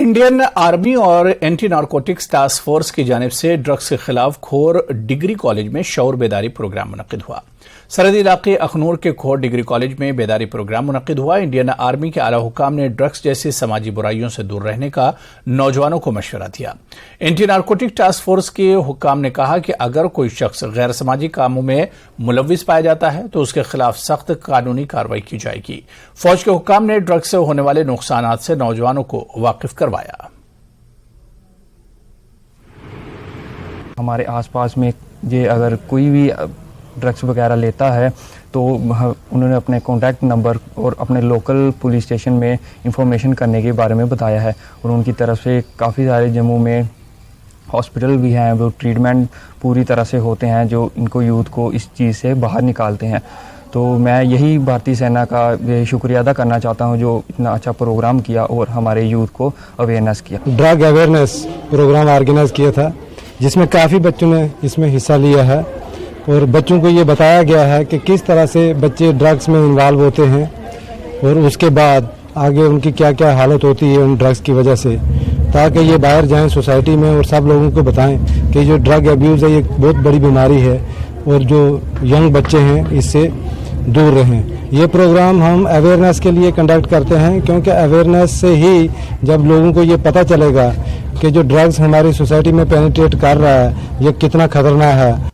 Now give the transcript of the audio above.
Indian army और anti narcotics task force की जानिब से ड्रग्स के खिलाफ खोर डिग्री कॉलेज में शऊर बेदारी प्रोग्राम मुनक्किद हुआ। सरहदी इलाके अखनूर के खोर डिग्री कॉलेज में बेदारी प्रोग्राम मुनक्किद हुआ। इंडियन आर्मी के आला हुकाम ने ड्रग्स जैसी समाजी बुराइयों से दूर रहने का नौजवानों को मशवरा दिया। एंटी नारकोटिक टास्क फोर्स के हुकाम ने कहा कि अगर कोई शख्स गैर समाजी कामों में मुलविस पाया जाता है तो उसके खिलाफ सख्त कानूनी कार्रवाई की जाएगी। फौज के हुकाम ने ड्रग्स से होने वाले नुकसानात से नौजवानों को वाकिफ करवाया। हमारे आसपास में ये अगर कोई भी ड्रग्स वगैरह लेता है तो उन्होंने अपने कॉन्टैक्ट नंबर और अपने लोकल पुलिस स्टेशन में इंफॉर्मेशन करने के बारे में बताया है। और उनकी तरफ से काफ़ी सारे जम्मू में हॉस्पिटल भी हैं, वो ट्रीटमेंट पूरी तरह से होते हैं जो इनको यूथ को इस चीज़ से बाहर निकालते हैं। तो मैं यही भारतीय सेना का शुक्रिया अदा करना चाहता हूं जो इतना अच्छा प्रोग्राम किया और हमारे यूथ को अवेयरनेस किया। ड्रग अवेयरनेस प्रोग्राम ऑर्गेनाइज किया था जिसमें काफ़ी बच्चों ने इसमें हिस्सा लिया है और बच्चों को ये बताया गया है कि किस तरह से बच्चे ड्रग्स में इन्वॉल्व होते हैं और उसके बाद आगे उनकी क्या क्या हालत होती है उन ड्रग्स की वजह से, ताकि ये बाहर जाएं सोसाइटी में और सब लोगों को बताएं कि जो ड्रग अब्यूज़ है ये बहुत बड़ी बीमारी है और जो यंग बच्चे हैं इससे दूर रहें। ये प्रोग्राम हम अवेयरनेस के लिए कंडक्ट करते हैं क्योंकि अवेयरनेस से ही जब लोगों को ये पता चलेगा कि जो ड्रग्स हमारी सोसाइटी में पेनिट्रेट कर रहा है ये कितना खतरनाक है।